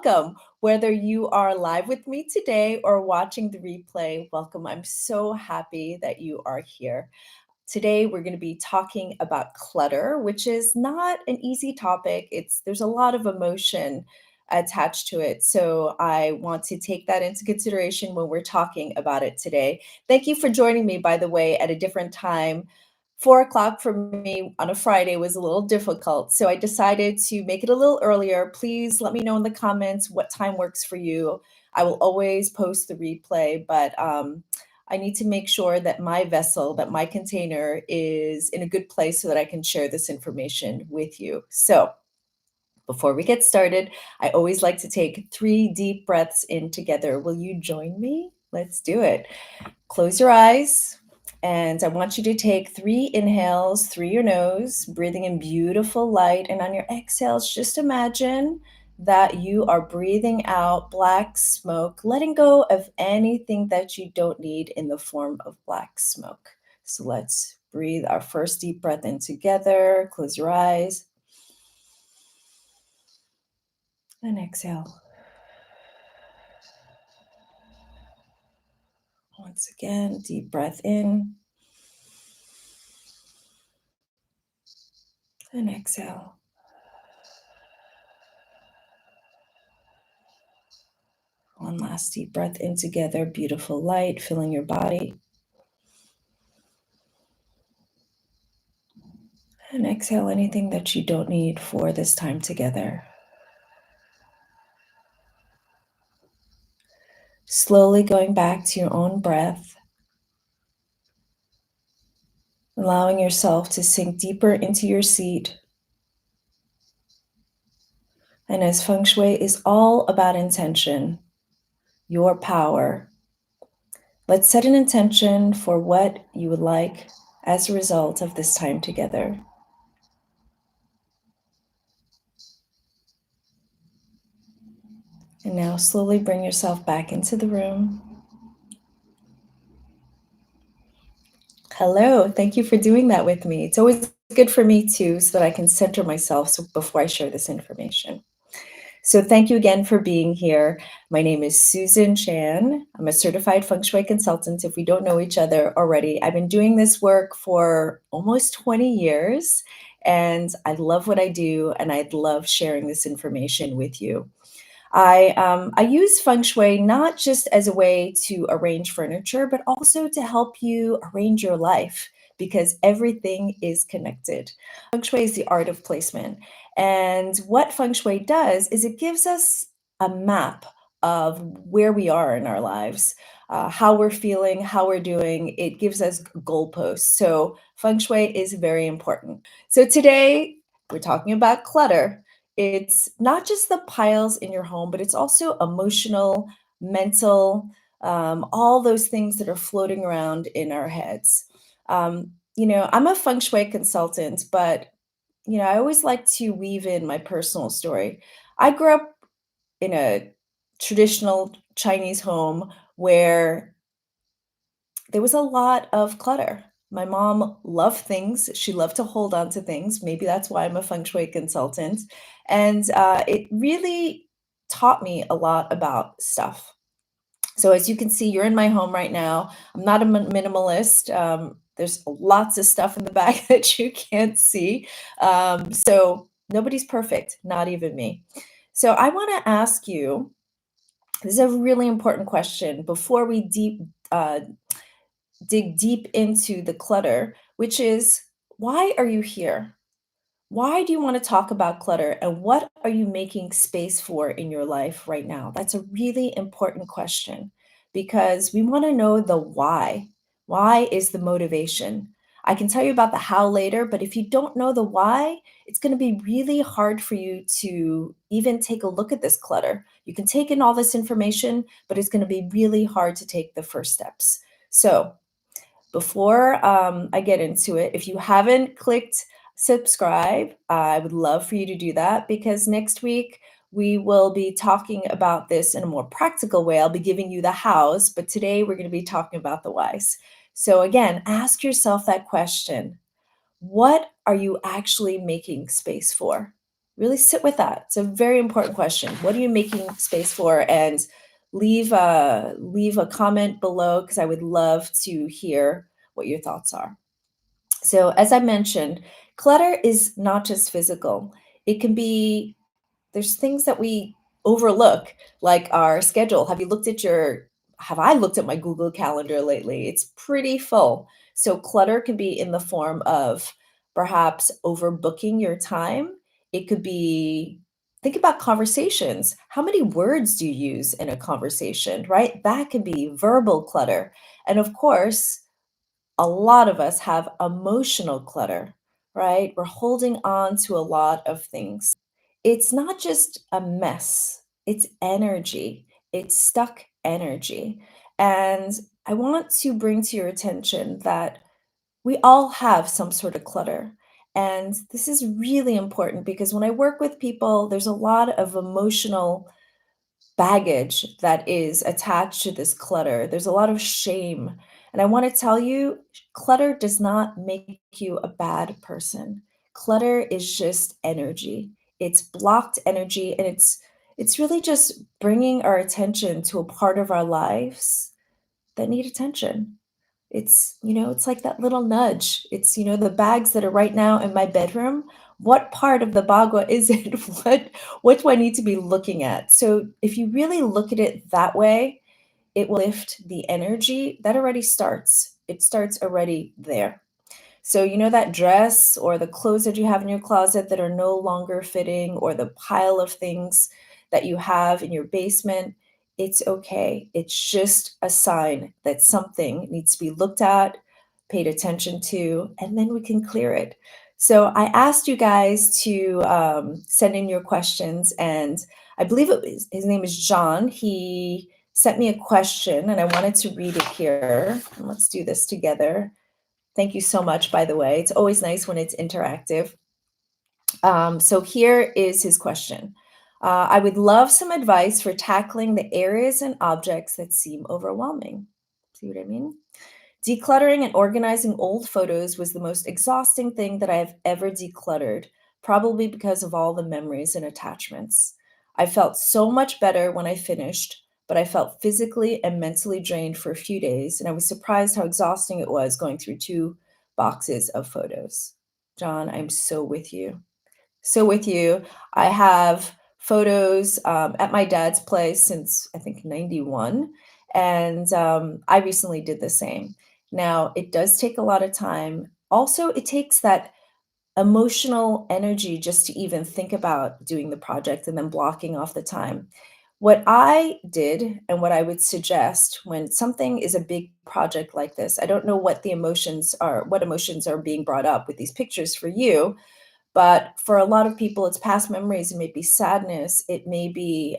Welcome. Whether you are live with me today or watching the replay, welcome. I'm so happy that you are here. Today we're going to be talking about clutter, which is not an easy topic. There's a lot of emotion attached to it. So I want to take that into consideration when we're talking about it today. Thank you for joining me, by the way, at a different time. 4 o'clock for me on a Friday was a little difficult, so I decided to make it a little earlier. Please let me know in the comments what time works for you. I will always post the replay, but I need to make sure that my vessel, that my container is in a good place so that I can share this information with you. So before we get started, I always like to take 3 deep breaths in together. Will you join me? Let's do it. Close your eyes, and I want you to take 3 inhales through your nose, breathing in beautiful light. And on your exhales, just imagine that you are breathing out black smoke, letting go of anything that you don't need in the form of black smoke. So let's breathe our first deep breath in together. Close your eyes and exhale. Once again, deep breath in and exhale. One last deep breath in together, beautiful light filling your body. And exhale anything that you don't need for this time together. Slowly going back to your own breath, allowing yourself to sink deeper into your seat. And as Feng Shui is all about intention, your power, let's set an intention for what you would like as a result of this time together. And now slowly bring yourself back into the room. Hello, thank you for doing that with me. It's always good for me too, so that I can center myself before I share this information. So thank you again for being here. My name is Susan Chan. I'm a certified Feng Shui consultant. If we don't know each other already, I've been doing this work for almost 20 years, and I love what I do, and I'd love sharing this information with you. I use Feng Shui not just as a way to arrange furniture, but also to help you arrange your life because everything is connected. Feng Shui is the art of placement. And what Feng Shui does is it gives us a map of where we are in our lives, how we're feeling, how we're doing. It gives us goalposts. So Feng Shui is very important. So today we're talking about clutter. It's not just the piles in your home, but it's also emotional, mental, all those things that are floating around in our heads. I'm a feng shui consultant, but I always like to weave in my personal story. I grew up in a traditional Chinese home where there was a lot of clutter. My mom loved things. She loved to hold on to things. Maybe that's why I'm a feng shui consultant. And it really taught me a lot about stuff. So as you can see, you're in my home right now. I'm not a minimalist. There's lots of stuff in the back that you can't see. So nobody's perfect, not even me. So I want to ask you, this is a really important question before we dig deep into the clutter, which is, why are you here? Why do you want to talk about clutter, and what are you making space for in your life right now? That's a really important question because we want to know the why. Why is the motivation? I can tell you about the how later, but if you don't know the why, it's going to be really hard for you to even take a look at this clutter. You can take in all this information, but it's going to be really hard to take the first steps. So, before I get into it, if you haven't clicked subscribe, I would love for you to do that because next week we will be talking about this in a more practical way. I'll be giving you the hows, but today we're going to be talking about the whys. So again, ask yourself that question. What are you actually making space for? Really sit with that. It's a very important question. What are you making space for? And leave a comment below because I would love to hear what your thoughts are. So, as I mentioned, clutter is not just physical. It can be there's things that we overlook, like our schedule. Have I looked at my Google Calendar lately? It's pretty full. So clutter can be in the form of perhaps overbooking your time. It could be think about conversations. How many words do you use in a conversation, right? That can be verbal clutter. And of course, a lot of us have emotional clutter, right? We're holding on to a lot of things. It's not just a mess, it's energy. It's stuck energy. And I want to bring to your attention that we all have some sort of clutter. And this is really important because when I work with people, there's a lot of emotional baggage that is attached to this clutter. There's a lot of shame. And I want to tell you, clutter does not make you a bad person. Clutter is just energy. It's blocked energy and it's really just bringing our attention to a part of our lives that need attention. It's like that little nudge. It's the bags that are right now in my bedroom. What part of the bagua is it? What do I need to be looking at? So if you really look at it that way, it will lift the energy. That already starts. It starts already there. So, that dress or the clothes that you have in your closet that are no longer fitting, or the pile of things that you have in your basement, it's okay. It's just a sign that something needs to be looked at, paid attention to, and then we can clear it. So, I asked you guys to send in your questions, and I believe his name is John. He sent me a question, and I wanted to read it here. And let's do this together. Thank you so much, by the way. It's always nice when it's interactive. So here is his question. I would love some advice for tackling the areas and objects that seem overwhelming. See what I mean? Decluttering and organizing old photos was the most exhausting thing that I have ever decluttered, probably because of all the memories and attachments. I felt so much better when I finished, but I felt physically and mentally drained for a few days, and I was surprised how exhausting it was going through 2 boxes of photos. John, I'm so with you. So with you. I have photos at my dad's place since I think 91. And I recently did the same. Now, it does take a lot of time. Also, it takes that emotional energy just to even think about doing the project and then blocking off the time. What I did and what I would suggest when something is a big project like this, I don't know what emotions are being brought up with these pictures for you, but for a lot of people, it's past memories. It may be sadness. It may be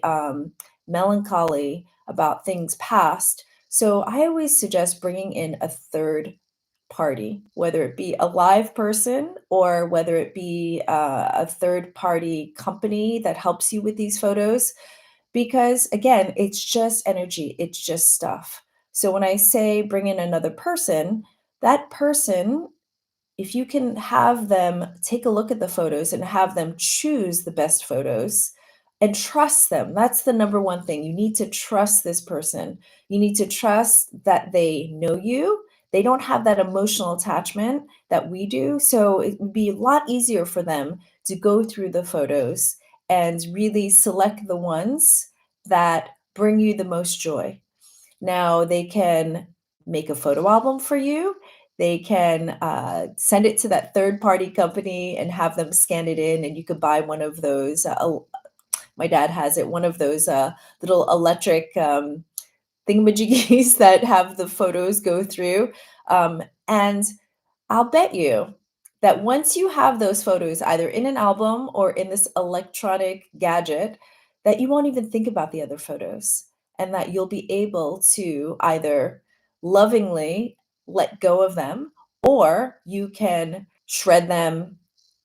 melancholy about things past. So I always suggest bringing in a third party, whether it be a live person or whether it be a third party company that helps you with these photos. Because again, it's just energy, it's just stuff. So when I say bring in another person, that person, if you can have them take a look at the photos and have them choose the best photos and trust them. That's the number one thing. You need to trust this person. You need to trust that they know you. They don't have that emotional attachment that we do. So it would be a lot easier for them to go through the photos and really select the ones that bring you the most joy. Now they can make a photo album for you. They can send it to that third party company and have them scan it in, and you could buy one of those. My dad has it, one of those little electric thingamajiggies that have the photos go through. And I'll bet you that once you have those photos either in an album or in this electronic gadget, that you won't even think about the other photos and that you'll be able to either lovingly let go of them or you can shred them,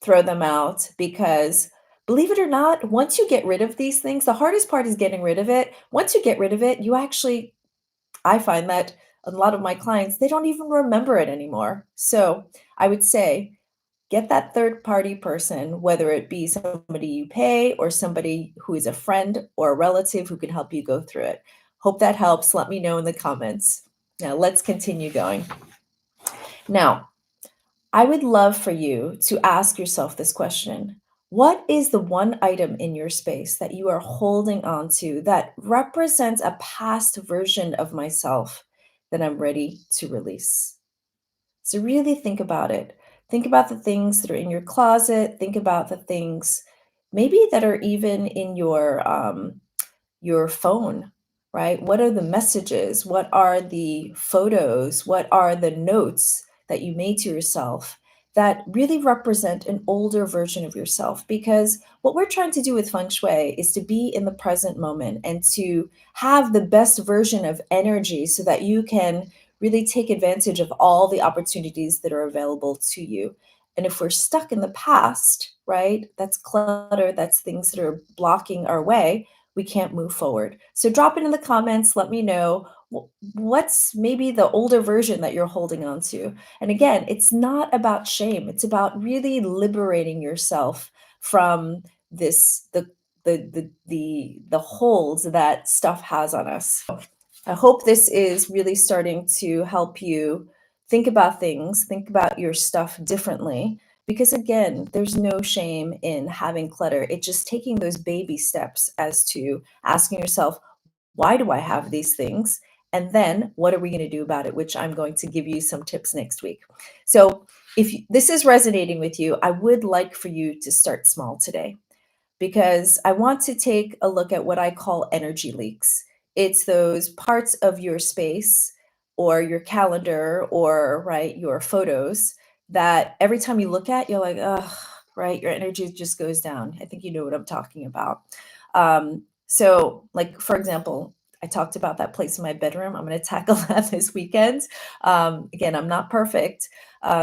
throw them out because believe it or not, once you get rid of these things, the hardest part is getting rid of it. Once you get rid of it, you actually I find that a lot of my clients, they don't even remember it anymore. So I would say get that third party person, whether it be somebody you pay or somebody who is a friend or a relative who can help you go through it. Hope that helps. Let me know in the comments. Now, let's continue going. Now, I would love for you to ask yourself this question. What is the one item in your space that you are holding on to that represents a past version of myself that I'm ready to release? So, really think about it. Think about the things that are in your closet. Think about the things maybe that are even in your phone, right? What are the messages? What are the photos? What are the notes that you made to yourself that really represent an older version of yourself? Because what we're trying to do with Feng Shui is to be in the present moment and to have the best version of energy so that you can really take advantage of all the opportunities that are available to you. And if we're stuck in the past, right, that's clutter, that's things that are blocking our way, we can't move forward. So drop it in the comments. Let me know what's maybe the older version that you're holding on to. And again, it's not about shame. It's about really liberating yourself from this the holds that stuff has on us. I hope this is really starting to help you think about things, think about your stuff differently. Because again, there's no shame in having clutter. It's just taking those baby steps as to asking yourself, why do I have these things? And then what are we going to do about it? Which I'm going to give you some tips next week. So if this is resonating with you, I would like for you to start small today because I want to take a look at what I call energy leaks. It's those parts of your space or your calendar or right your photos that every time you look at, you're like, oh, right, your energy just goes down. I think you know what I'm talking about. So, like for example, I talked about that place in my bedroom. I'm going to tackle that this weekend. Again, I'm not perfect,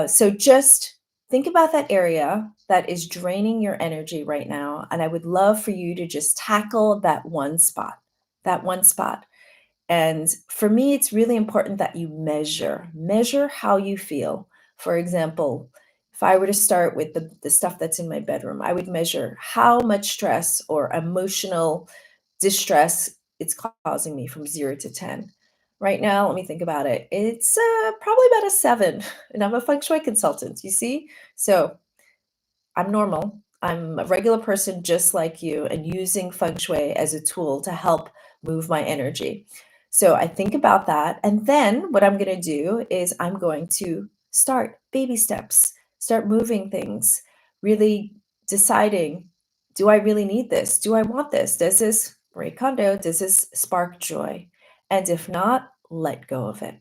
so just think about that area that is draining your energy right now. And I would love for you to just tackle that one spot, that one spot. And for me, it's really important that you measure how you feel. For example, if I were to start with the stuff that's in my bedroom, I would measure how much stress or emotional distress it's causing me from 0 to 10. Right now, let me think about it. It's probably about a 7, and I'm a feng shui consultant, you see? So I'm normal. I'm a regular person just like you and using feng shui as a tool to help move my energy. So I think about that. And then what I'm going to do is I'm going to start baby steps, start moving things, really deciding, do I really need this? Do I want this? Does this Marie Kondo, does this spark joy? And if not, let go of it.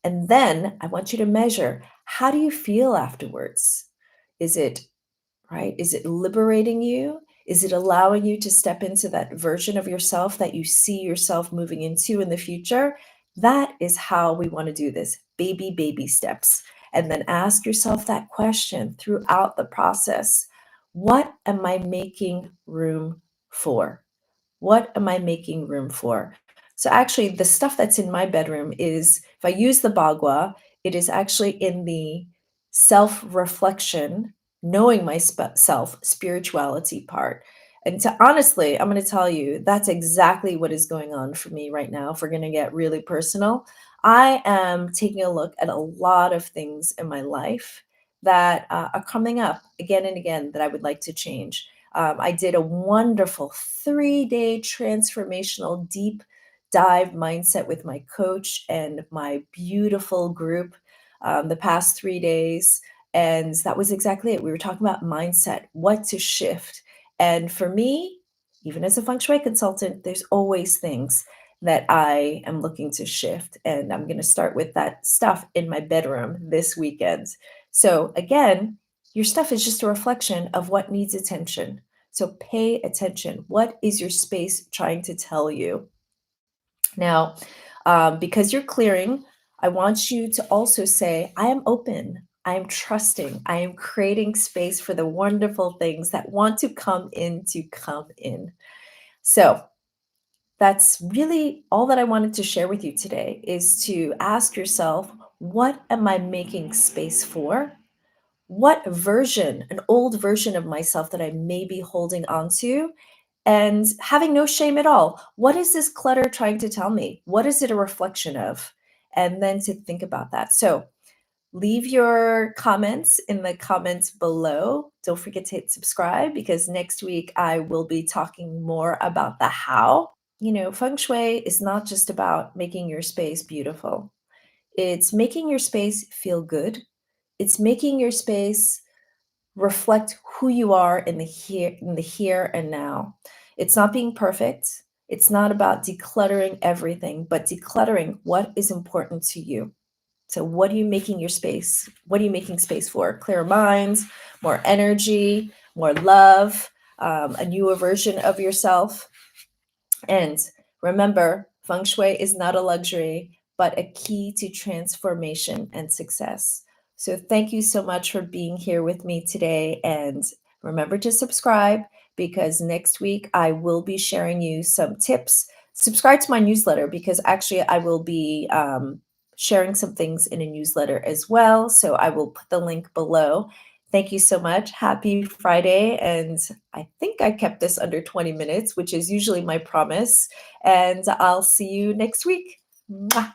And then I want you to measure, how do you feel afterwards? Is it right? Is it liberating you? Is it allowing you to step into that version of yourself that you see yourself moving into in the future? That is how we want to do this, baby steps. And then ask yourself that question throughout the process. What am I making room for? What am I making room for? So actually, the stuff that's in my bedroom is, if I use the Bagua, it is actually in the self-reflection, knowing myself, spirituality part. And to honestly, I'm going to tell you, that's exactly what is going on for me right now. If we're going to get really personal, I am taking a look at a lot of things in my life that are coming up again and again that I would like to change. I did a wonderful 3-day transformational deep dive mindset with my coach and my beautiful group the past 3 days. And that was exactly it. We were talking about mindset, what to shift. And for me, even as a feng shui consultant, there's always things that I am looking to shift. And I'm going to start with that stuff in my bedroom this weekend. So, again, your stuff is just a reflection of what needs attention. So pay attention. What is your space trying to tell you? Now, because you're clearing, I want you to also say, I am open. I am trusting. I am creating space for the wonderful things that want to come in to come in. So that's really all that I wanted to share with you today is to ask yourself, what am I making space for? what version, an old version of myself that I may be holding on to, and having no shame at all. What is this clutter trying to tell me? What is it a reflection of? And then to think about that. So leave your comments in the comments below. Don't forget to hit subscribe because next week I will be talking more about the how. Feng Shui is not just about making your space beautiful. It's making your space feel good. It's making your space reflect who you are in the here and now. It's not being perfect. It's not about decluttering everything, but decluttering what is important to you. So what are you making your space? What are you making space for? Clearer minds, more energy, more love, a newer version of yourself. And remember, feng shui is not a luxury, but a key to transformation and success. So thank you so much for being here with me today. And remember to subscribe because next week I will be sharing you some tips. Subscribe to my newsletter because actually I will be sharing some things in a newsletter as well. So I will put the link below. Thank you so much. Happy Friday. And I think I kept this under 20 minutes, which is usually my promise. And I'll see you next week. Mwah.